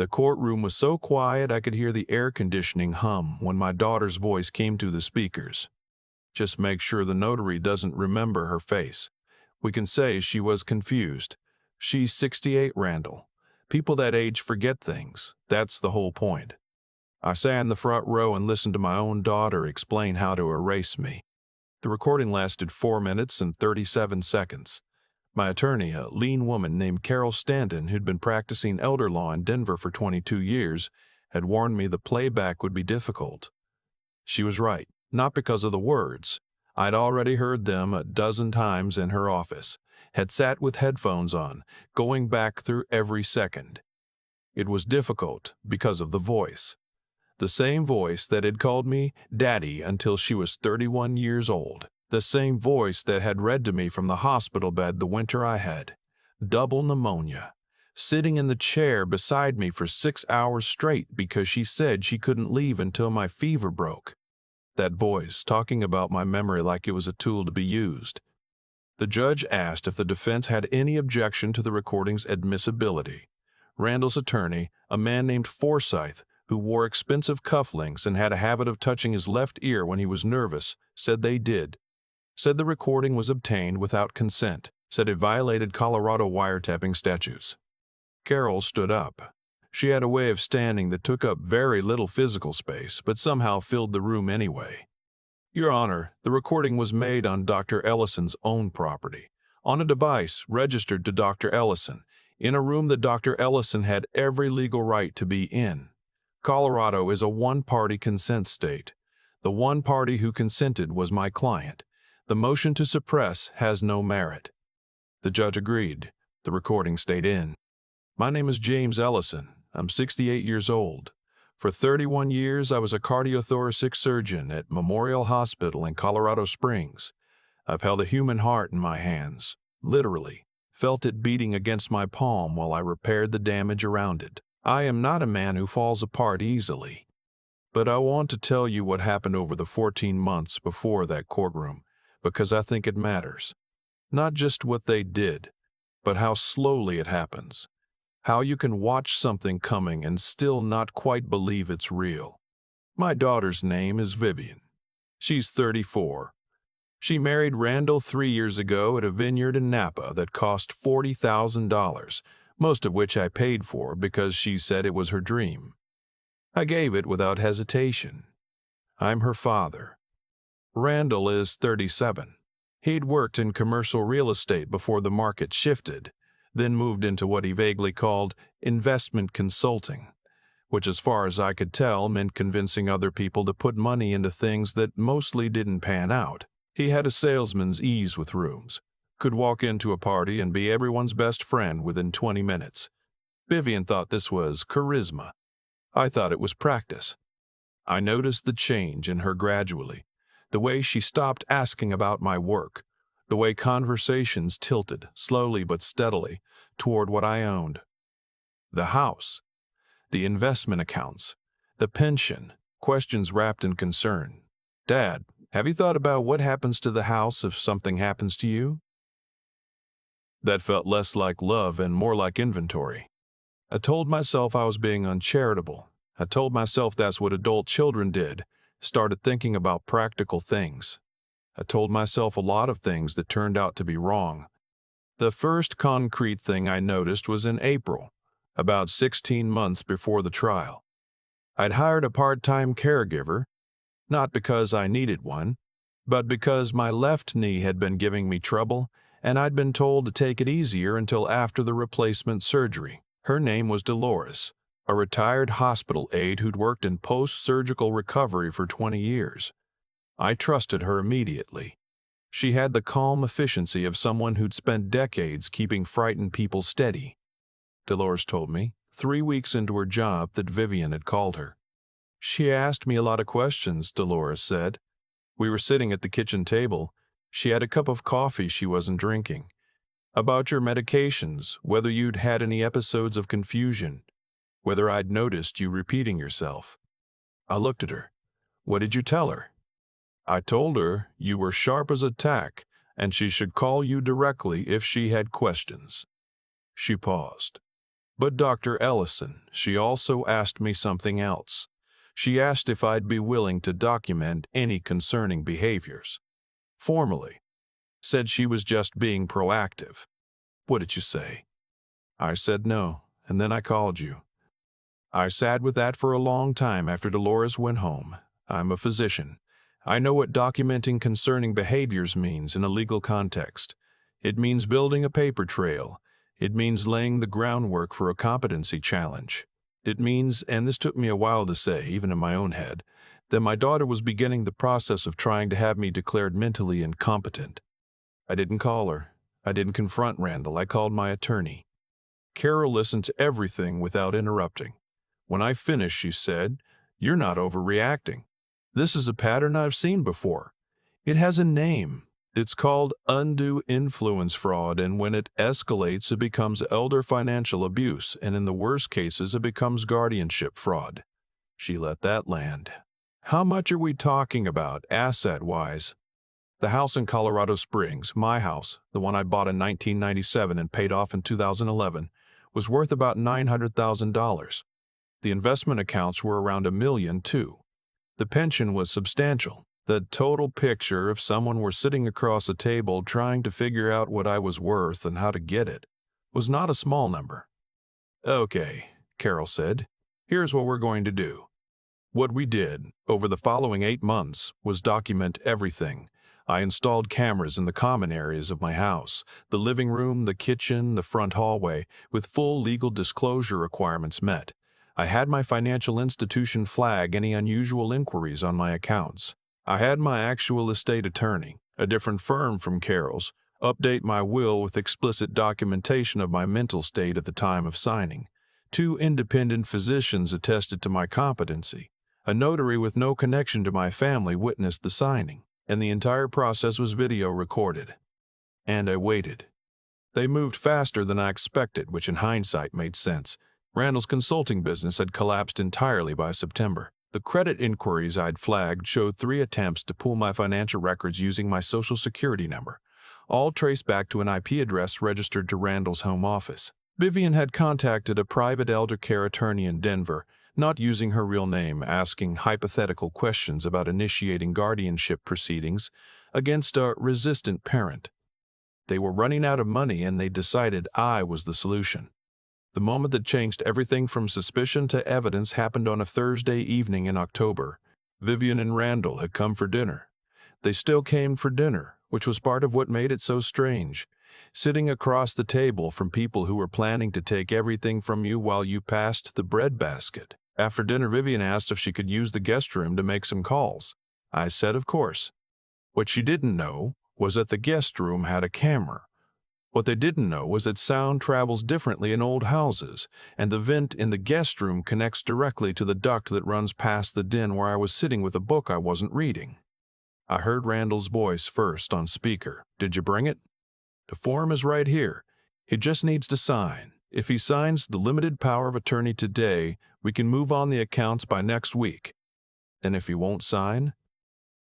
The courtroom was so quiet I could hear the air conditioning hum when my daughter's voice came through the speakers. Just make sure the notary doesn't remember her face. We can say she was confused. She's 68, Randall. People that age forget things. That's the whole point. I sat in the front row and listened to my own daughter explain how to erase me. The recording lasted 4 minutes and 37 seconds. My attorney, a lean woman named Carol Stanton, who'd been practicing elder law in Denver for 22 years, had warned me the playback would be difficult. She was right, not because of the words. I'd already heard them a dozen times in her office, had sat with headphones on, going back through every second. It was difficult because of the voice. The same voice that had called me Daddy until she was 31 years old. The same voice that had read to me from the hospital bed the winter I had double pneumonia, sitting in the chair beside me for 6 hours straight because she said she couldn't leave until my fever broke. That voice talking about my memory like it was a tool to be used. The judge asked if the defense had any objection to the recording's admissibility. Randall's attorney, a man named Forsyth, who wore expensive cufflinks and had a habit of touching his left ear when he was nervous, said they did. Said the recording was obtained without consent, said it violated Colorado wiretapping statutes. Carol stood up. She had a way of standing that took up very little physical space, but somehow filled the room anyway. Your Honor, the recording was made on Dr. Ellison's own property, on a device registered to Dr. Ellison, in a room that Dr. Ellison had every legal right to be in. Colorado is a one-party consent state. The one party who consented was my client. The motion to suppress has no merit. The judge agreed. The recording stayed in. My name is James Ellison. I'm 68 years old. For 31 years, I was a cardiothoracic surgeon at Memorial Hospital in Colorado Springs. I've held a human heart in my hands, literally, felt it beating against my palm while I repaired the damage around it. I am not a man who falls apart easily. But I want to tell you what happened over the 14 months before that courtroom, because I think it matters. Not just what they did, but how slowly it happens. How you can watch something coming and still not quite believe it's real. My daughter's name is Vivian. She's 34. She married Randall 3 years ago at a vineyard in Napa that cost $40,000, most of which I paid for because she said it was her dream. I gave it without hesitation. I'm her father. Randall is 37. He'd worked in commercial real estate before the market shifted, then moved into what he vaguely called investment consulting, which as far as I could tell meant convincing other people to put money into things that mostly didn't pan out. He had a salesman's ease with rooms, could walk into a party and be everyone's best friend within 20 minutes. Vivian thought this was charisma. I thought it was practice. I noticed the change in her gradually, the way she stopped asking about my work, the way conversations tilted, slowly but steadily, toward what I owned. The house, the investment accounts, the pension, questions wrapped in concern. Dad, have you thought about what happens to the house if something happens to you? That felt less like love and more like inventory. I told myself I was being uncharitable. I told myself that's what adult children did, started thinking about practical things. I told myself a lot of things that turned out to be wrong. The first concrete thing I noticed was in April, about 16 months before the trial. I'd hired a part-time caregiver, not because I needed one, but because my left knee had been giving me trouble, and I'd been told to take it easier until after the replacement surgery. Her name was Dolores, a retired hospital aide who'd worked in post-surgical recovery for 20 years. I trusted her immediately. She had the calm efficiency of someone who'd spent decades keeping frightened people steady. Dolores told me, 3 weeks into her job, that Vivian had called her. She asked me a lot of questions, Dolores said. We were sitting at the kitchen table. She had a cup of coffee she wasn't drinking. About your medications, whether you'd had any episodes of confusion, whether I'd noticed you repeating yourself. I looked at her. What did you tell her? I told her you were sharp as a tack and she should call you directly if she had questions. She paused. But Dr. Ellison, she also asked me something else. She asked if I'd be willing to document any concerning behaviors. Formally. Said she was just being proactive. What did you say? I said no, and then I called you. I sat with that for a long time after Dolores went home. I'm a physician. I know what documenting concerning behaviors means in a legal context. It means building a paper trail. It means laying the groundwork for a competency challenge. It means, and this took me a while to say, even in my own head, that my daughter was beginning the process of trying to have me declared mentally incompetent. I didn't call her. I didn't confront Randall. I called my attorney. Carol listened to everything without interrupting. When I finished, she said, "You're not overreacting. This is a pattern I've seen before. It has a name. It's called undue influence fraud, and when it escalates, it becomes elder financial abuse, and in the worst cases, it becomes guardianship fraud." She let that land. How much are we talking about, asset-wise? The house in Colorado Springs, my house, the one I bought in 1997 and paid off in 2011, was worth about $900,000. The investment accounts were around $1 million, too. The pension was substantial. The total picture, if someone were sitting across a table trying to figure out what I was worth and how to get it, was not a small number. "Okay," Carol said, "here's what we're going to do." What we did over the following 8 months was document everything. I installed cameras in the common areas of my house, the living room, the kitchen, the front hallway, with full legal disclosure requirements met. I had my financial institution flag any unusual inquiries on my accounts. I had my actual estate attorney, a different firm from Carol's, update my will with explicit documentation of my mental state at the time of signing. 2 independent physicians attested to my competency. A notary with no connection to my family witnessed the signing, and the entire process was video recorded. And I waited. They moved faster than I expected, which in hindsight made sense. Randall's consulting business had collapsed entirely by September. The credit inquiries I'd flagged showed 3 attempts to pull my financial records using my Social Security number, all traced back to an IP address registered to Randall's home office. Vivian had contacted a private elder care attorney in Denver, not using her real name, asking hypothetical questions about initiating guardianship proceedings against a resistant parent. They were running out of money, and they decided I was the solution. The moment that changed everything from suspicion to evidence happened on a Thursday evening in October. Vivian and Randall had come for dinner. They still came for dinner, which was part of what made it so strange. Sitting across the table from people who were planning to take everything from you while you passed the breadbasket. After dinner, Vivian asked if she could use the guest room to make some calls. I said of course. What she didn't know was that the guest room had a camera. What they didn't know was that sound travels differently in old houses, and the vent in the guest room connects directly to the duct that runs past the den where I was sitting with a book I wasn't reading. I heard Randall's voice first on speaker. "Did you bring it?" "The form is right here. He just needs to sign. If he signs the limited power of attorney today, we can move on the accounts by next week." "And if he won't sign?"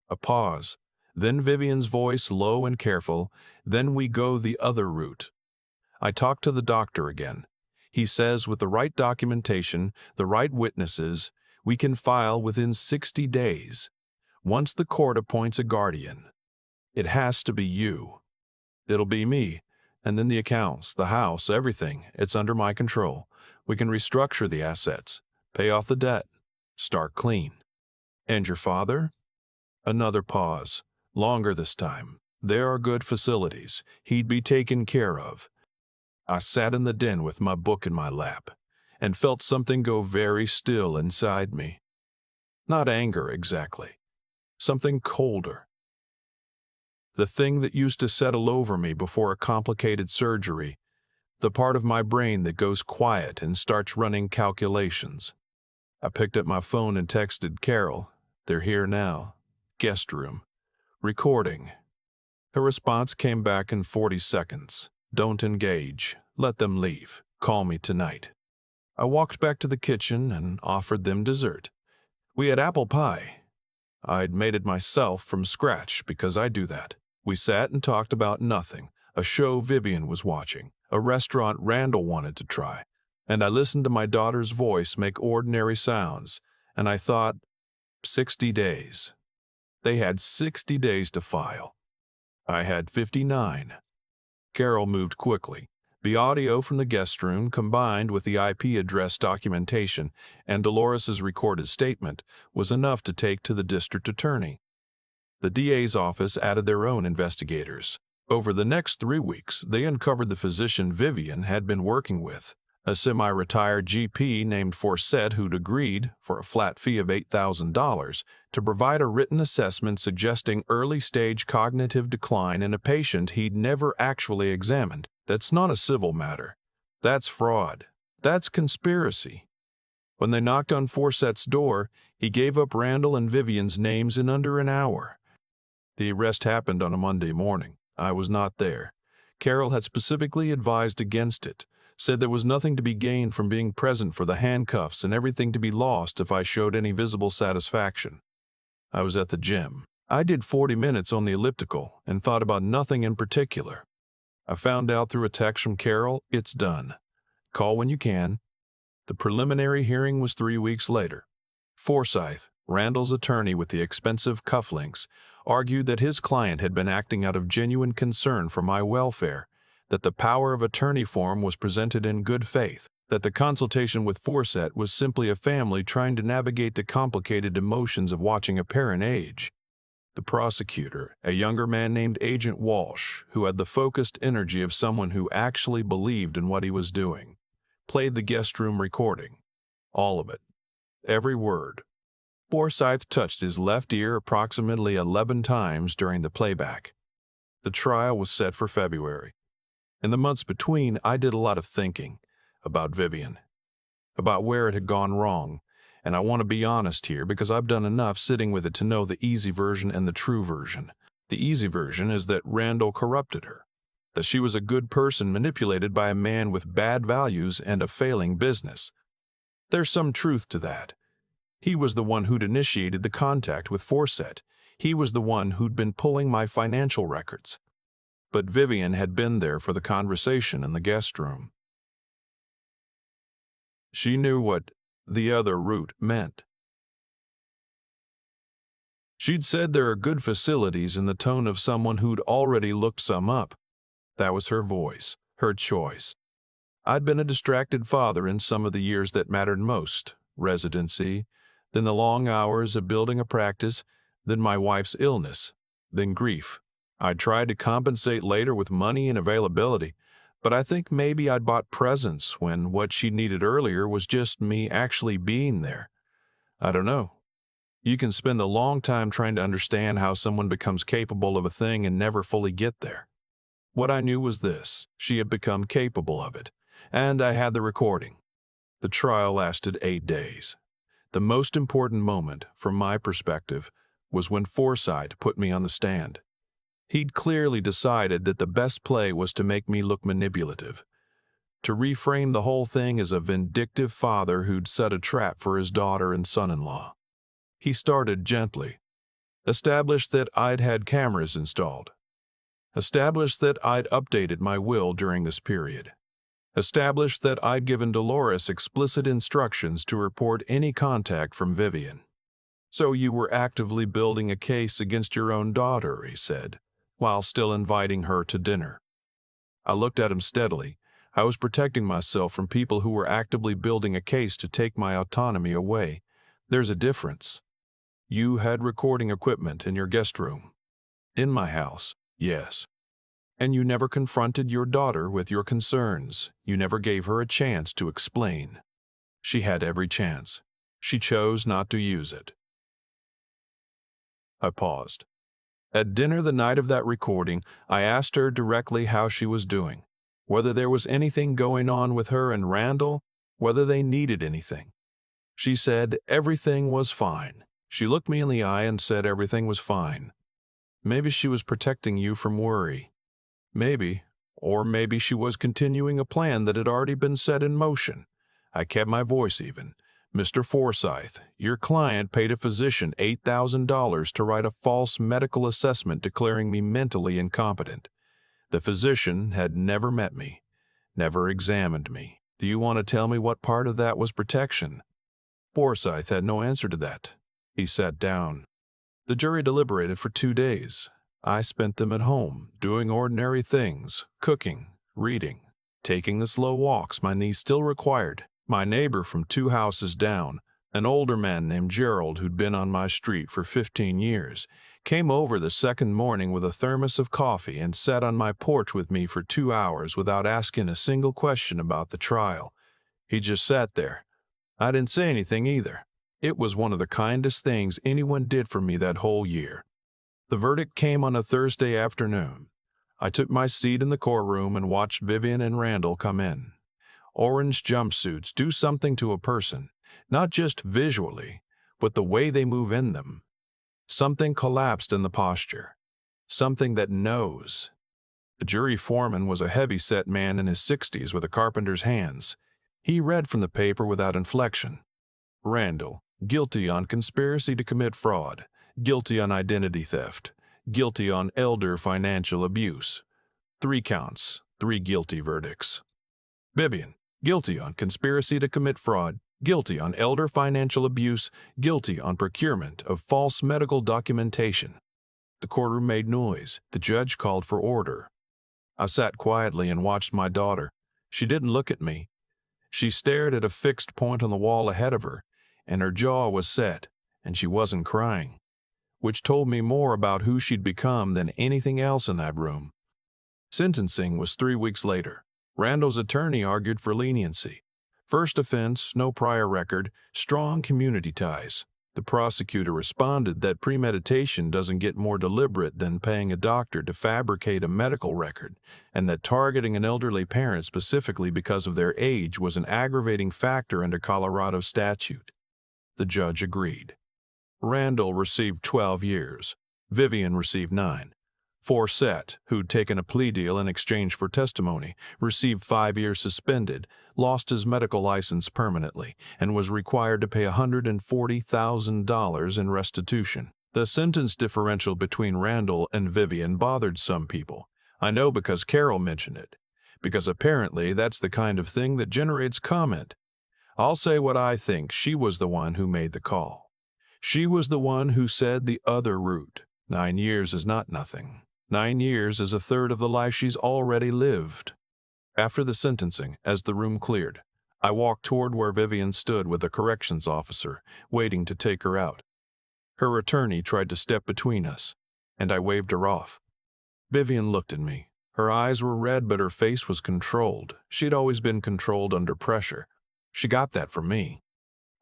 A pause. Then Vivian's voice, low and careful. "Then we go the other route." I talked to the doctor again. He says with the right documentation, the right witnesses, we can file within 60 days. Once the court appoints a guardian. It has to be you. It'll be me. And then the accounts, the house, everything. It's under my control. We can restructure the assets, pay off the debt, start clean. "And your father?" Another pause. Longer this time. "There are good facilities. He'd be taken care of." I sat in the den with my book in my lap and felt something go very still inside me. Not anger exactly. Something colder. The thing that used to settle over me before a complicated surgery. The part of my brain that goes quiet and starts running calculations. I picked up my phone and texted Carol. "They're here now. Guest room. Recording." Her response came back in 40 seconds. "Don't engage. Let them leave. Call me tonight." I walked back to the kitchen and offered them dessert. We had apple pie. I'd made it myself from scratch because I do that. We sat and talked about nothing, a show Vivian was watching, a restaurant Randall wanted to try, And I listened to my daughter's voice make ordinary sounds, and I thought, 60 days. They had 60 days to file. I had 59. Carol moved quickly. The audio from the guest room, combined with the IP address documentation and Dolores's recorded statement, was enough to take to the district attorney. The DA's office added their own investigators. Over the next 3 weeks, they uncovered the physician Vivian had been working with, a semi-retired GP named Forsett who'd agreed, for a flat fee of $8,000, to provide a written assessment suggesting early-stage cognitive decline in a patient he'd never actually examined. That's not a civil matter. That's fraud. That's conspiracy. When they knocked on Forsett's door, he gave up Randall and Vivian's names in under an hour. The arrest happened on a Monday morning. I was not there. Carol had specifically advised against it, said there was nothing to be gained from being present for the handcuffs and everything to be lost if I showed any visible satisfaction. I was at the gym. I did 40 minutes on the elliptical and thought about nothing in particular. I found out through a text from Carol, it's done. Call when you can. The preliminary hearing was 3 weeks later. Forsyth, Randall's attorney with the expensive cufflinks, argued that his client had been acting out of genuine concern for my welfare, that the power of attorney form was presented in good faith, that the consultation with Forsett was simply a family trying to navigate the complicated emotions of watching a parent age. The prosecutor, a younger man named Agent Walsh, who had the focused energy of someone who actually believed in what he was doing, played the guest room recording. All of it. Every word. Forsyth touched his left ear approximately 11 times during the playback. The trial was set for February. In the months between, I did a lot of thinking about Vivian, about where it had gone wrong, and I want to be honest here because I've done enough sitting with it to know the easy version and the true version. The easy version is that Randall corrupted her, that she was a good person manipulated by a man with bad values and a failing business. There's some truth to that. He was the one who'd initiated the contact with Forsett. He was the one who'd been pulling my financial records. But Vivian had been there for the conversation in the guest room. She knew what the other route meant. She'd said there are good facilities in the tone of someone who'd already looked some up. That was her voice, her choice. I'd been a distracted father in some of the years that mattered most, residency, then the long hours of building a practice, then my wife's illness, then grief. I tried to compensate later with money and availability, but I think maybe I'd bought presents when what she needed earlier was just me actually being there. I don't know. You can spend a long time trying to understand how someone becomes capable of a thing and never fully get there. What I knew was this: she had become capable of it, and I had the recording. The trial lasted 8 days. The most important moment, from my perspective, was when Forsyth put me on the stand. He'd clearly decided that the best play was to make me look manipulative, to reframe the whole thing as a vindictive father who'd set a trap for his daughter and son-in-law. He started gently. Established that I'd had cameras installed. Established that I'd updated my will during this period. Established that I'd given Dolores explicit instructions to report any contact from Vivian. So you were actively building a case against your own daughter, he said, while still inviting her to dinner. I looked at him steadily. I was protecting myself from people who were actively building a case to take my autonomy away. There's a difference. You had recording equipment in your guest room. In my house, yes. And you never confronted your daughter with your concerns. You never gave her a chance to explain. She had every chance. She chose not to use it. I paused. At dinner the night of that recording, I asked her directly how she was doing, whether there was anything going on with her and Randall, whether they needed anything. She said everything was fine. She looked me in the eye and said everything was fine. Maybe she was protecting you from worry. Maybe, or maybe she was continuing a plan that had already been set in motion. I kept my voice even. Mr. Forsyth, your client paid a physician $8,000 to write a false medical assessment declaring me mentally incompetent. The physician had never met me, never examined me, Do you want to tell me what part of that was protection? Forsyth had no answer to that. He sat down. The jury deliberated for 2 days. I spent them at home, doing ordinary things, cooking, reading, taking the slow walks my niece still required. My neighbor from 2 houses down, an older man named Gerald who'd been on my street for 15 years, came over the second morning with a thermos of coffee and sat on my porch with me for 2 hours without asking a single question about the trial. He just sat there. I didn't say anything either. It was one of the kindest things anyone did for me that whole year. The verdict came on a Thursday afternoon. I took my seat in the courtroom and watched Vivian and Randall come in. Orange jumpsuits do something to a person, not just visually, but the way they move in them. Something collapsed in the posture. Something that knows. The jury foreman was a heavy-set man in his 60s with a carpenter's hands. He read from the paper without inflection. Randall, guilty on conspiracy to commit fraud, guilty on identity theft, guilty on elder financial abuse. 3 counts, 3 guilty verdicts. Vivian, guilty on conspiracy to commit fraud, guilty on elder financial abuse, guilty on procurement of false medical documentation. The courtroom made noise. The judge called for order. I sat quietly and watched my daughter. She didn't look at me. She stared at a fixed point on the wall ahead of her, and her jaw was set, and she wasn't crying, which told me more about who she'd become than anything else in that room. Sentencing was 3 weeks later. Randall's attorney argued for leniency. First offense, no prior record, strong community ties. The prosecutor responded that premeditation doesn't get more deliberate than paying a doctor to fabricate a medical record, and that targeting an elderly parent specifically because of their age was an aggravating factor under Colorado statute. The judge agreed. Randall received 12 years. Vivian received 9. Forsett, who'd taken a plea deal in exchange for testimony, received 5 years suspended, lost his medical license permanently, and was required to pay $140,000 in restitution. The sentence differential between Randall and Vivian bothered some people. I know because Carol mentioned it, because apparently that's the kind of thing that generates comment. I'll say what I think. She was the one who made the call. She was the one who said the other route. 9 years is not nothing. 9 years is a third of the life she's already lived. After the sentencing, as the room cleared, I walked toward where Vivian stood with a corrections officer, waiting to take her out. Her attorney tried to step between us, and I waved her off. Vivian looked at me. Her eyes were red, but her face was controlled. She'd always been controlled under pressure. She got that from me.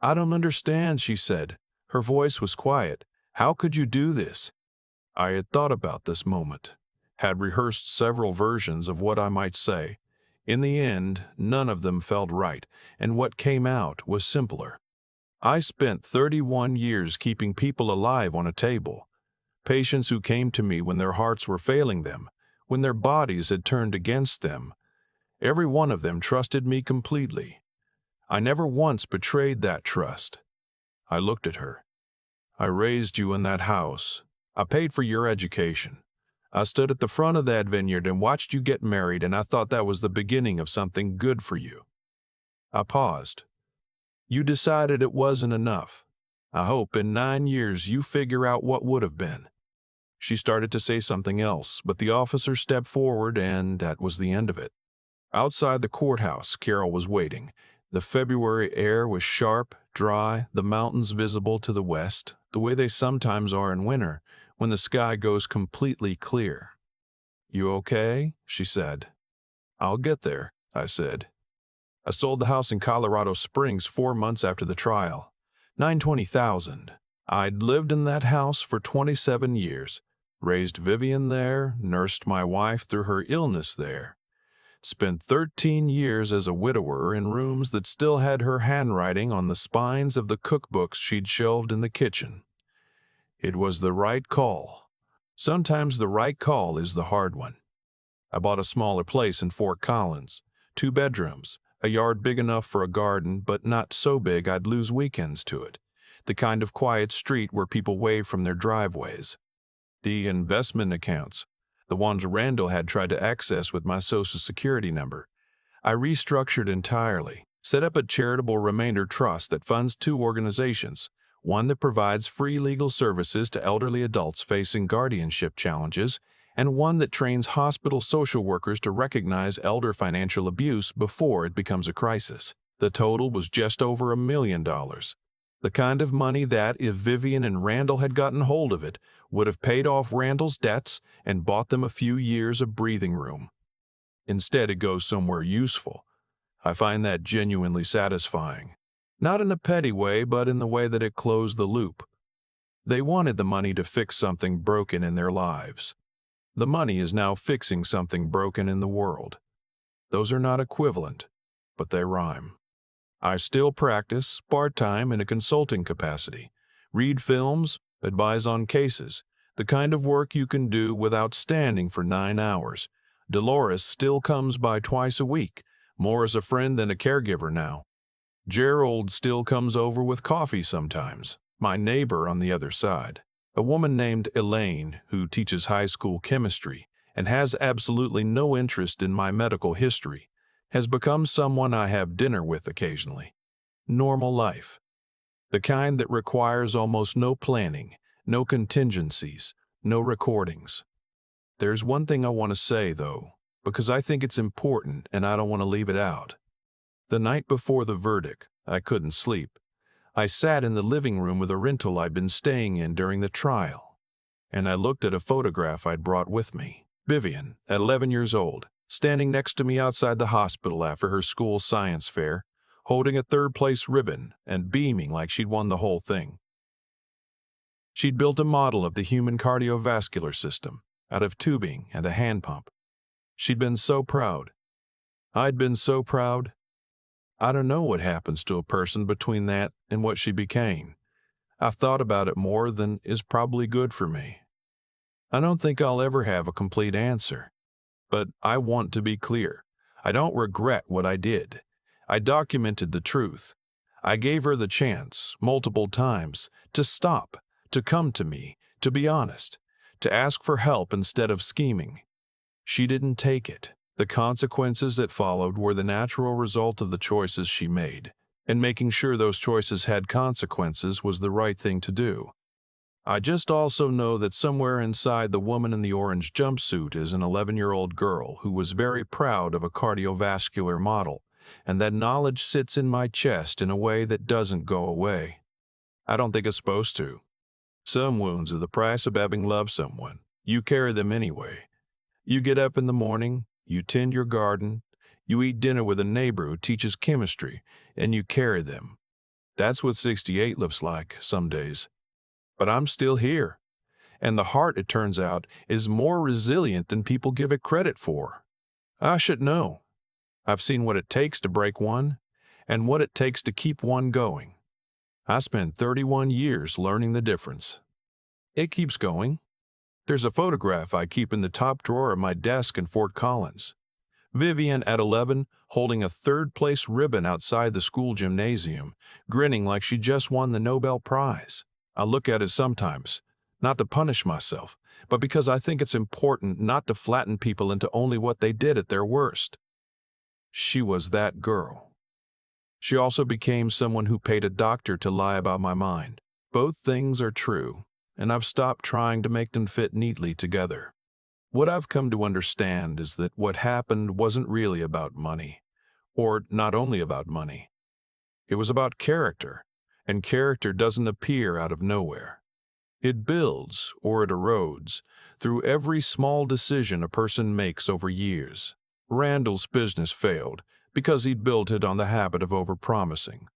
"I don't understand," she said. Her voice was quiet. "How could you do this?" I had thought about this moment, had rehearsed several versions of what I might say. In the end, none of them felt right, and what came out was simpler. I spent 31 years keeping people alive on a table. Patients who came to me when their hearts were failing them, when their bodies had turned against them. Every one of them trusted me completely. I never once betrayed that trust. I looked at her. "I raised you in that house. I paid for your education. I stood at the front of that vineyard and watched you get married, and I thought that was the beginning of something good for you." I paused. "You decided it wasn't enough. I hope in 9 years you figure out what would have been." She started to say something else, but the officer stepped forward, and that was the end of it. Outside the courthouse, Carol was waiting. The February air was sharp, dry, the mountains visible to the west, the way they sometimes are in winter, when the sky goes completely clear. "You okay?" she said. "I'll get there," I said. I sold the house in Colorado Springs 4 months after the trial. $920,000. I'd lived in that house for 27 years, raised Vivian there, nursed my wife through her illness there. Spent 13 years as a widower in rooms that still had her handwriting on the spines of the cookbooks she'd shelved in the kitchen. It was the right call. Sometimes the right call is the hard one. I bought a smaller place in Fort Collins, 2 bedrooms, a yard big enough for a garden, but not so big I'd lose weekends to it. The kind of quiet street where people wave from their driveways. The investment accounts, the ones Randall had tried to access with my Social Security number. I restructured entirely, set up a charitable remainder trust that funds two organizations, one that provides free legal services to elderly adults facing guardianship challenges, and one that trains hospital social workers to recognize elder financial abuse before it becomes a crisis. The total was just over $1 million. The kind of money that, if Vivian and Randall had gotten hold of it, would have paid off Randall's debts and bought them a few years of breathing room. Instead, it goes somewhere useful. I find that genuinely satisfying. Not in a petty way, but in the way that it closed the loop. They wanted the money to fix something broken in their lives. The money is now fixing something broken in the world. Those are not equivalent, but they rhyme. I still practice part-time in a consulting capacity, read films, advise on cases, the kind of work you can do without standing for 9 hours. Dolores still comes by twice a week, more as a friend than a caregiver now. Gerald still comes over with coffee sometimes, my neighbor on the other side. A woman named Elaine who teaches high school chemistry and has absolutely no interest in my medical history has become someone I have dinner with occasionally. Normal life. The kind that requires almost no planning, no contingencies, no recordings. There's one thing I want to say, though, because I think it's important and I don't want to leave it out. The night before the verdict, I couldn't sleep. I sat in the living room of the rental I'd been staying in during the trial, and I looked at a photograph I'd brought with me. Vivian, at 11 years old, standing next to me outside the hospital after her school science fair, holding a third-place ribbon and beaming like she'd won the whole thing. She'd built a model of the human cardiovascular system out of tubing and a hand pump. She'd been so proud. I'd been so proud. I don't know what happens to a person between that and what she became. I've thought about it more than is probably good for me. I don't think I'll ever have a complete answer. But I want to be clear. I don't regret what I did. I documented the truth. I gave her the chance, multiple times, to stop, to come to me, to be honest, to ask for help instead of scheming. She didn't take it. The consequences that followed were the natural result of the choices she made, and making sure those choices had consequences was the right thing to do. I just also know that somewhere inside the woman in the orange jumpsuit is an 11-year-old girl who was very proud of a cardiovascular model, and that knowledge sits in my chest in a way that doesn't go away. I don't think it's supposed to. Some wounds are the price of having loved someone. You carry them anyway. You get up in the morning, you tend your garden, you eat dinner with a neighbor who teaches chemistry, and you carry them. That's what 68 looks like some days. But I'm still here, and the heart, it turns out, is more resilient than people give it credit for. I should know. I've seen what it takes to break one, and what it takes to keep one going. I spent 31 years learning the difference. It keeps going. There's a photograph I keep in the top drawer of my desk in Fort Collins. Vivian at 11, holding a third-place ribbon outside the school gymnasium, grinning like she just won the Nobel Prize. I look at it sometimes, not to punish myself, but because I think it's important not to flatten people into only what they did at their worst. She was that girl. She also became someone who paid a doctor to lie about my mind. Both things are true, and I've stopped trying to make them fit neatly together. What I've come to understand is that what happened wasn't really about money, or not only about money. It was about character. And character doesn't appear out of nowhere. It builds, or it erodes, through every small decision a person makes over years. Randall's business failed because he'd built it on the habit of overpromising.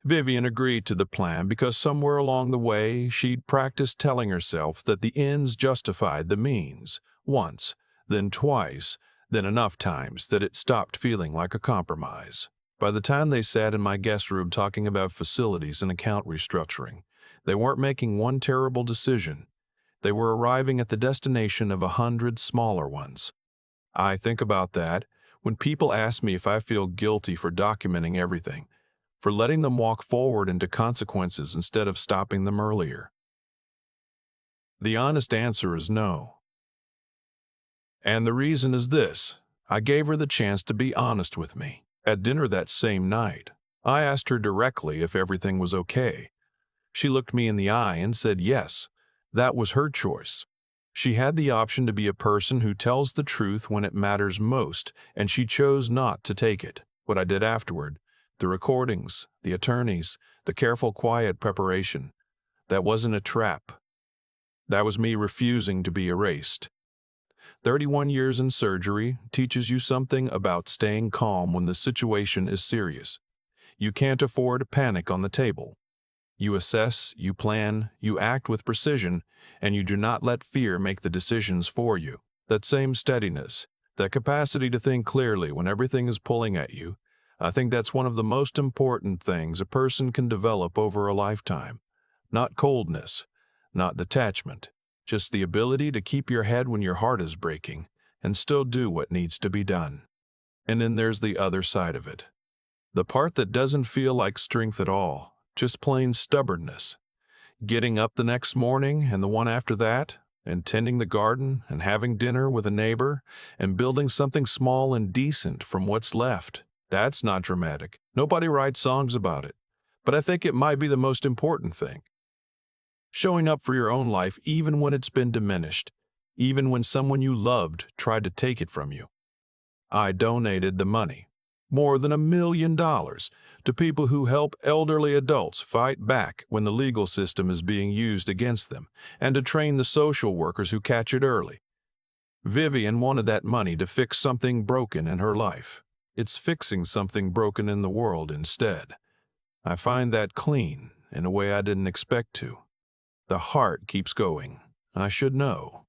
Vivian agreed to the plan because somewhere along the way she'd practiced telling herself that the ends justified the means, once, then twice, then enough times that it stopped feeling like a compromise. By the time they sat in my guest room talking about facilities and account restructuring, they weren't making one terrible decision. They were arriving at the destination of 100 smaller ones. I think about that when people ask me if I feel guilty for documenting everything, for letting them walk forward into consequences instead of stopping them earlier. The honest answer is no. And the reason is this. I gave her the chance to be honest with me. At dinner that same night, I asked her directly if everything was okay. She looked me in the eye and said yes. That was her choice. She had the option to be a person who tells the truth when it matters most, and she chose not to take it. What I did afterward, the recordings, the attorneys, the careful, quiet preparation, that wasn't a trap. That was me refusing to be erased. 31 years in surgery teaches you something about staying calm when the situation is serious. You can't afford panic on the table. You assess, you plan, you act with precision, and you do not let fear make the decisions for you. That same steadiness, that capacity to think clearly when everything is pulling at you, I think that's one of the most important things a person can develop over a lifetime. Not coldness, not detachment, just the ability to keep your head when your heart is breaking and still do what needs to be done. And then there's the other side of it. The part that doesn't feel like strength at all. Just plain stubbornness. Getting up the next morning and the one after that, and tending the garden and having dinner with a neighbor and building something small and decent from what's left. That's not dramatic. Nobody writes songs about it. But I think it might be the most important thing. Showing up for your own life even when it's been diminished, even when someone you loved tried to take it from you. I donated the money. More than $1 million to people who help elderly adults fight back when the legal system is being used against them, and to train the social workers who catch it early. Vivian wanted that money to fix something broken in her life. It's fixing something broken in the world instead. I find that clean in a way I didn't expect to. The heart keeps going. I should know.